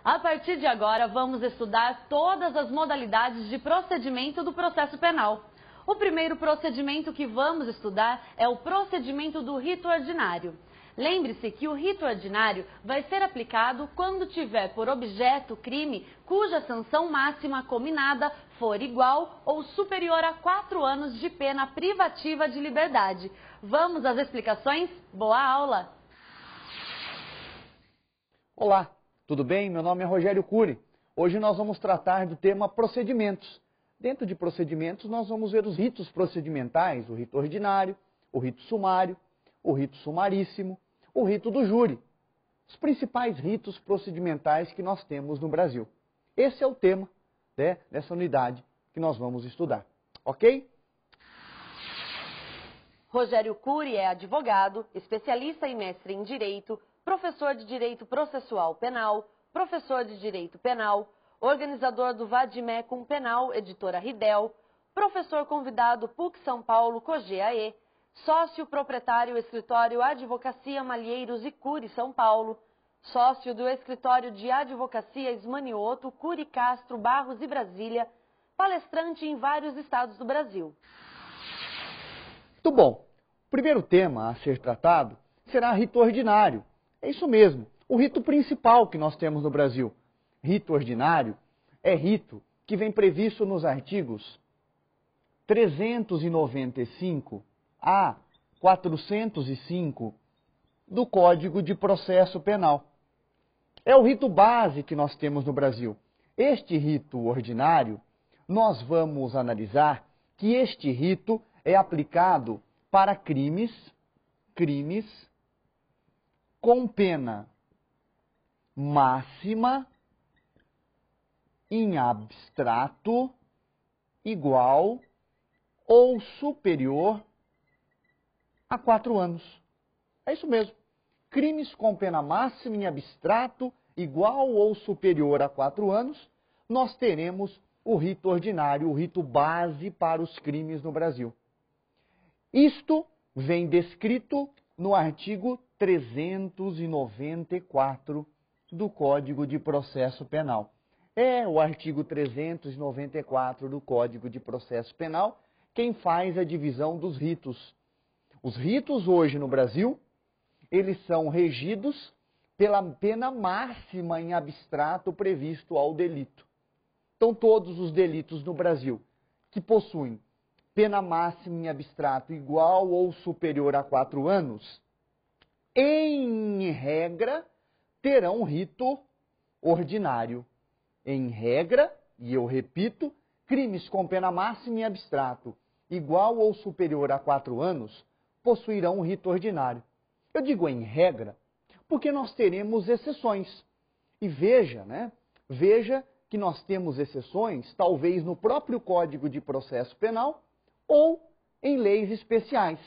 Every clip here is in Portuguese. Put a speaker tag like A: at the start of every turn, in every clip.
A: A partir de agora, vamos estudar todas as modalidades de procedimento do processo penal. O primeiro procedimento que vamos estudar é o procedimento do rito ordinário. Lembre-se que o rito ordinário vai ser aplicado quando tiver por objeto crime cuja sanção máxima combinada for igual ou superior a 4 anos de pena privativa de liberdade. Vamos às explicações? Boa aula!
B: Olá, tudo bem? Meu nome é Rogério Cury. Hoje nós vamos tratar do tema procedimentos. Dentro de procedimentos nós vamos ver os ritos procedimentais, o rito ordinário, o rito sumário, o rito sumaríssimo, o rito do júri. Os principais ritos procedimentais que nós temos no Brasil. Esse é o tema dessa unidade que nós vamos estudar, ok?
A: Rogério Cury é advogado, especialista e mestre em Direito, professor de Direito Processual Penal, professor de Direito Penal, organizador do Vademecum Penal, editora Ridel, professor convidado PUC São Paulo, COGEAE, sócio proprietário escritório Advocacia Malheiros e Cury São Paulo, sócio do escritório de Advocacia Ismanioto, Cury Castro, Barros e Brasília, palestrante em vários estados do Brasil.
B: Muito bom. O primeiro tema a ser tratado será rito ordinário. É isso mesmo, o rito principal que nós temos no Brasil. Rito ordinário é rito que vem previsto nos artigos 395 a 405 do Código de Processo Penal. É o rito base que nós temos no Brasil. Este rito ordinário, nós vamos analisar que este rito é aplicado para crimes com pena máxima em abstrato igual ou superior a 4 anos. É isso mesmo. Crimes com pena máxima em abstrato igual ou superior a 4 anos, nós teremos o rito ordinário, o rito base para os crimes no Brasil. Isto vem descrito no artigo 394 do Código de Processo Penal. É o artigo 394 do Código de Processo Penal quem faz a divisão dos ritos. Os ritos hoje no Brasil, eles são regidos pela pena máxima em abstrato previsto ao delito. Então, todos os delitos no Brasil que possuem pena máxima em abstrato igual ou superior a 4 anos, em regra, terão rito ordinário. Em regra, e eu repito, crimes com pena máxima em abstrato igual ou superior a 4 anos possuirão rito ordinário. Eu digo em regra porque nós teremos exceções. E veja que nós temos exceções, talvez no próprio Código de Processo Penal ou em leis especiais.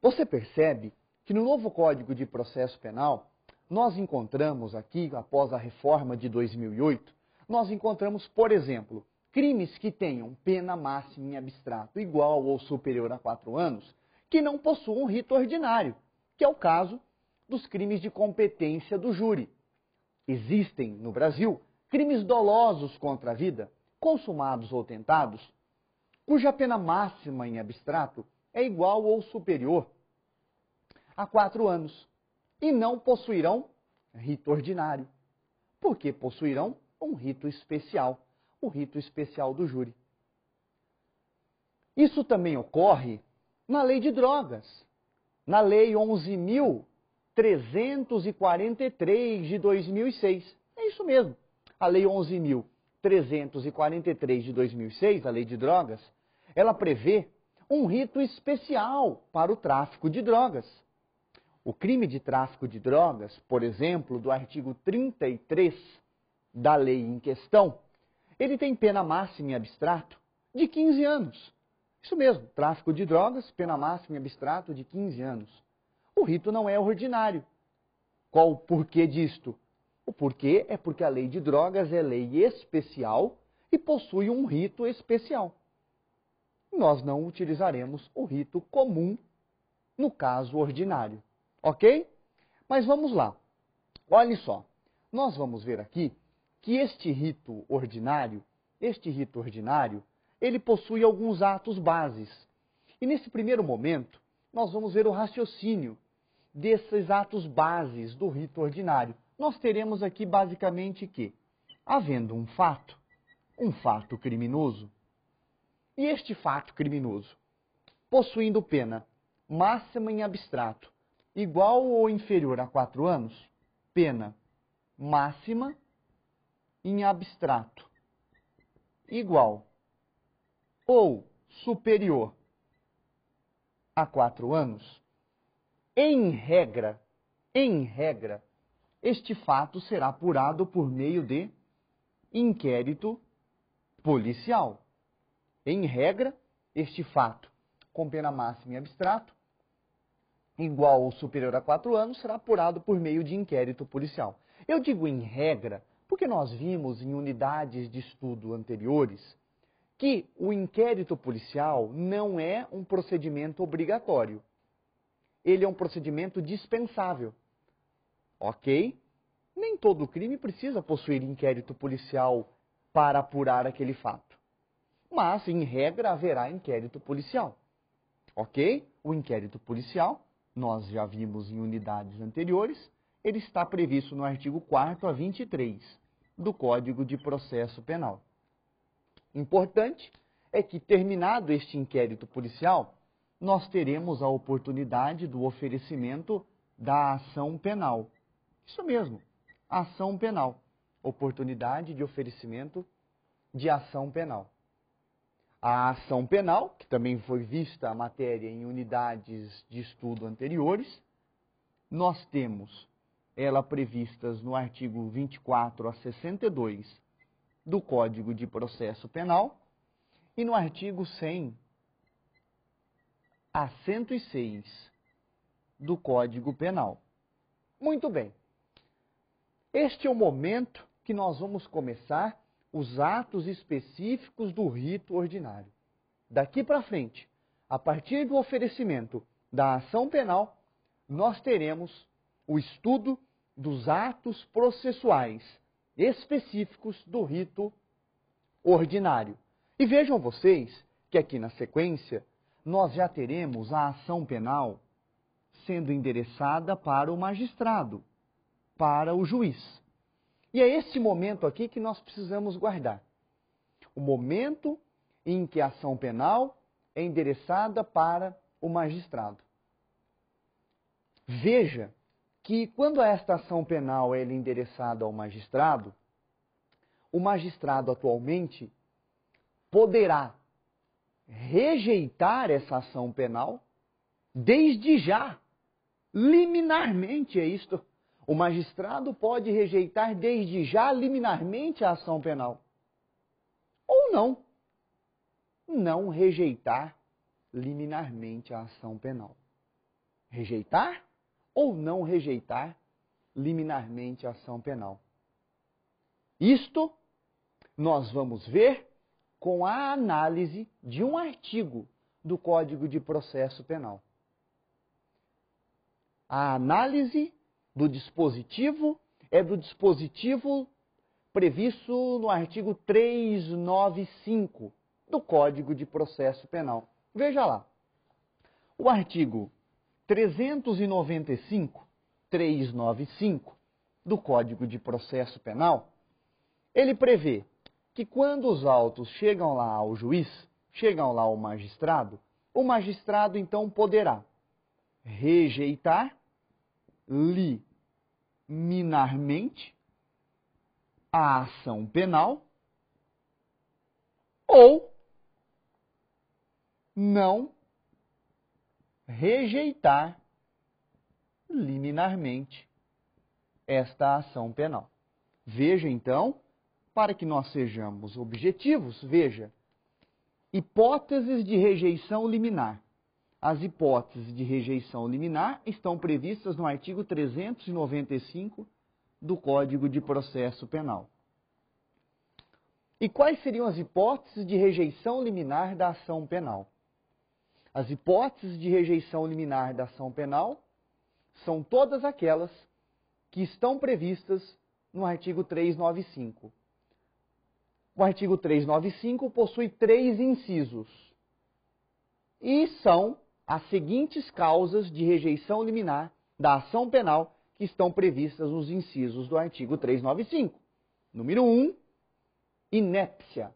B: Você percebe que no novo Código de Processo Penal, nós encontramos aqui, após a reforma de 2008, nós encontramos, por exemplo, crimes que tenham pena máxima em abstrato igual ou superior a 4 anos, que não possuam rito ordinário, que é o caso dos crimes de competência do júri. Existem, no Brasil, crimes dolosos contra a vida, consumados ou tentados, cuja pena máxima em abstrato é igual ou superior a 4 anos e não possuirão rito ordinário, porque possuirão um rito especial, o rito especial do júri. Isso também ocorre na lei de drogas, na lei 11.343 de 2006. É isso mesmo, a lei 11.343 de 2006, a lei de drogas, ela prevê um rito especial para o tráfico de drogas. O crime de tráfico de drogas, por exemplo, do artigo 33 da lei em questão, ele tem pena máxima em abstrato de 15 anos. Isso mesmo, tráfico de drogas, pena máxima em abstrato de 15 anos. O rito não é ordinário. Qual o porquê disto? O porquê é porque a lei de drogas é lei especial e possui um rito especial. Nós não utilizaremos o rito comum no caso ordinário. Ok? Mas vamos lá. Olhe só. nós vamos ver aqui que este rito ordinário, ele possui alguns atos bases. E nesse primeiro momento, nós vamos ver o raciocínio desses atos bases do rito ordinário. Nós teremos aqui basicamente que, havendo um fato criminoso, e este fato criminoso, possuindo pena máxima em abstrato, igual ou inferior a 4 anos, pena máxima em abstrato, igual ou superior a 4 anos, em regra, este fato será apurado por meio de inquérito policial. Em regra, este fato com pena máxima em abstrato, igual ou superior a 4 anos, será apurado por meio de inquérito policial. Eu digo em regra porque nós vimos em unidades de estudo anteriores que o inquérito policial não é um procedimento obrigatório. Ele é um procedimento dispensável. Ok? Nem todo crime precisa possuir inquérito policial para apurar aquele fato. Mas, em regra, haverá inquérito policial. Ok? O inquérito policial, nós já vimos em unidades anteriores, ele está previsto no artigo 4º a 23 do Código de Processo Penal. Importante é que, terminado este inquérito policial, nós teremos a oportunidade do oferecimento da ação penal. Isso mesmo, ação penal. Oportunidade de oferecimento de ação penal. A ação penal, que também foi vista a matéria em unidades de estudo anteriores, nós temos ela previstas no artigo 24 a 62 do Código de Processo Penal e no artigo 100 a 106 do Código Penal. Muito bem. Este é o momento que nós vamos começar os atos específicos do rito ordinário. Daqui para frente, a partir do oferecimento da ação penal, nós teremos o estudo dos atos processuais específicos do rito ordinário. E vejam vocês que aqui na sequência, nós já teremos a ação penal sendo endereçada para o magistrado, para o juiz. E é esse momento aqui que nós precisamos guardar. O momento em que a ação penal é endereçada para o magistrado. Veja que quando esta ação penal é endereçada ao magistrado, o magistrado atualmente poderá rejeitar essa ação penal desde já, liminarmente é isto. O magistrado pode rejeitar desde já liminarmente a ação penal. Ou não rejeitar liminarmente a ação penal. Rejeitar ou não rejeitar liminarmente a ação penal. Isto nós vamos ver com a análise de um artigo do Código de Processo Penal. A análise do dispositivo é do dispositivo previsto no artigo 395 do Código de Processo Penal. Veja lá. O artigo 395 do Código de Processo Penal, ele prevê que quando os autos chegam lá ao juiz, chegam lá ao magistrado, o magistrado então poderá rejeitar liminarmente a ação penal ou não rejeitar liminarmente esta ação penal. Veja então, para que nós sejamos objetivos, veja, hipóteses de rejeição liminar. As hipóteses de rejeição liminar estão previstas no artigo 395 do Código de Processo Penal. E quais seriam as hipóteses de rejeição liminar da ação penal? As hipóteses de rejeição liminar da ação penal são todas aquelas que estão previstas no artigo 395. O artigo 395 possui 3 incisos. E são as seguintes causas de rejeição liminar da ação penal que estão previstas nos incisos do artigo 395. Número 1, inépcia.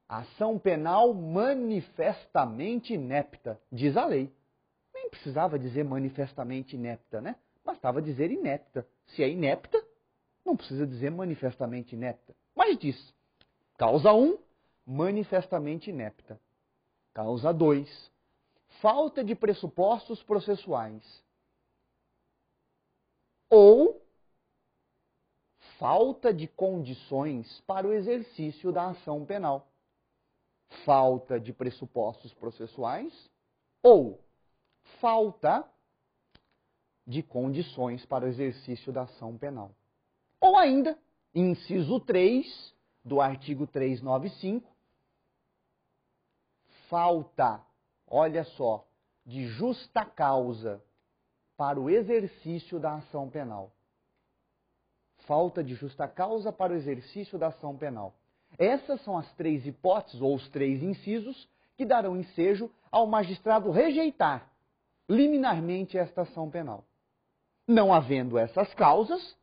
B: Ação penal manifestamente inepta, diz a lei. Nem precisava dizer manifestamente inepta, né? Bastava dizer inepta. Se é inepta, não precisa dizer manifestamente inepta. Mas diz, causa 1, manifestamente inepta. Causa 2, falta de pressupostos processuais. Ou falta de condições para o exercício da ação penal. Falta de pressupostos processuais ou falta de condições para o exercício da ação penal. Ou ainda, inciso 3 do artigo 395, falta, olha só, de justa causa para o exercício da ação penal. Falta de justa causa para o exercício da ação penal. Essas são as 3 hipóteses, ou os 3 incisos, que darão ensejo ao magistrado rejeitar liminarmente esta ação penal. Não havendo essas causas,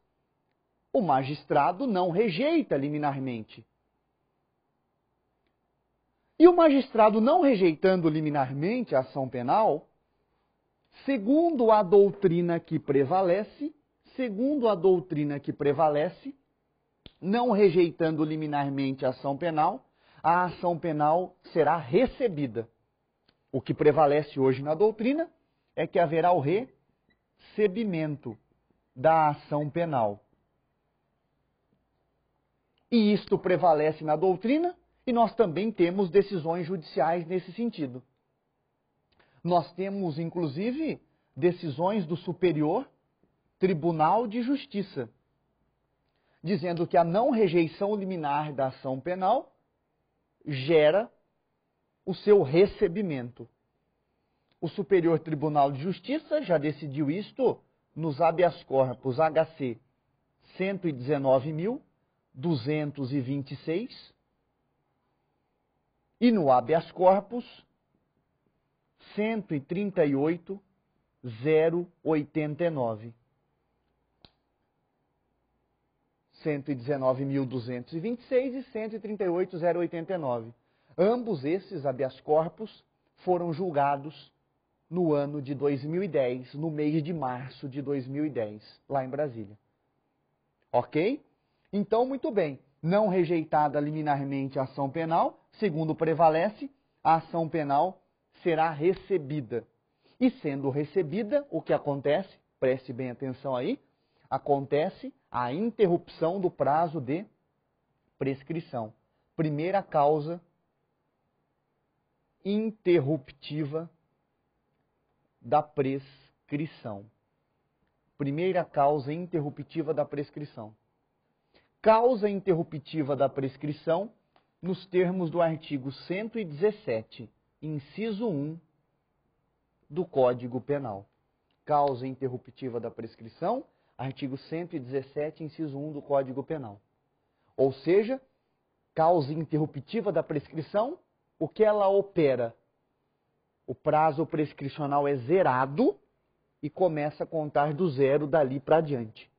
B: o magistrado não rejeita liminarmente. E o magistrado não rejeitando liminarmente a ação penal, segundo a doutrina que prevalece, não rejeitando liminarmente a ação penal será recebida. O que prevalece hoje na doutrina é que haverá o recebimento da ação penal. E isto prevalece na doutrina e nós também temos decisões judiciais nesse sentido. Nós temos, inclusive, decisões do Superior Tribunal de Justiça, dizendo que a não rejeição liminar da ação penal gera o seu recebimento. O Superior Tribunal de Justiça já decidiu isto nos habeas corpus HC 119.226 e no habeas corpus 138.089. 119.226 e 138.089. Ambos esses habeas corpus foram julgados no ano de 2010, no mês de março de 2010, lá em Brasília. Ok? Então, muito bem. Não rejeitada liminarmente a ação penal, segundo prevalece, a ação penal será recebida. E sendo recebida, o que acontece? Preste bem atenção aí. Acontece a interrupção do prazo de prescrição. Primeira causa interruptiva da prescrição. Primeira causa interruptiva da prescrição. Causa interruptiva da prescrição nos termos do artigo 117, inciso 1 do Código Penal. Causa interruptiva da prescrição, artigo 117, inciso 1 do Código Penal. Ou seja, causa interruptiva da prescrição, o que ela opera? O prazo prescricional é zerado e começa a contar do zero dali para adiante.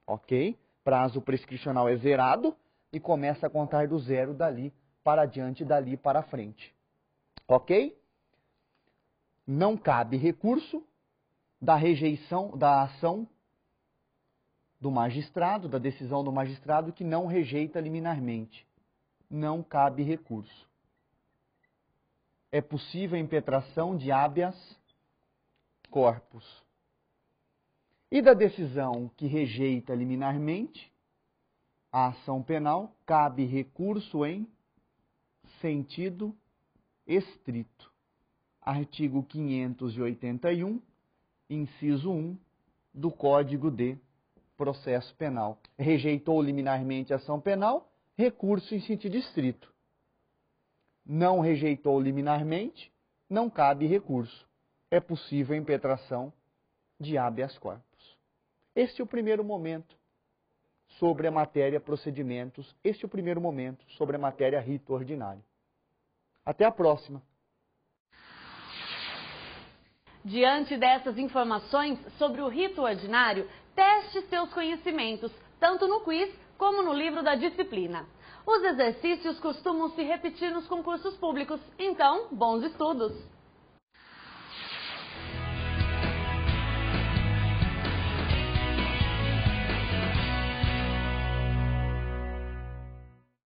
B: Ok? Prazo prescricional é zerado e começa a contar do zero dali para adiante, dali para frente. Ok? Não cabe recurso da rejeição da ação do magistrado, da decisão do magistrado que não rejeita liminarmente. Não cabe recurso. É possível a impetração de habeas corpus. E da decisão que rejeita liminarmente a ação penal, cabe recurso em sentido estrito. Artigo 581, inciso 1 do Código de Processo Penal. Rejeitou liminarmente a ação penal, recurso em sentido estrito. Não rejeitou liminarmente, não cabe recurso. É possível a impetração de habeas corpus. Este é o primeiro momento sobre a matéria procedimentos. Este é o primeiro momento sobre a matéria rito ordinário. Até a próxima!
A: Diante dessas informações sobre o rito ordinário, teste seus conhecimentos, tanto no quiz como no livro da disciplina. Os exercícios costumam se repetir nos concursos públicos, então, bons estudos!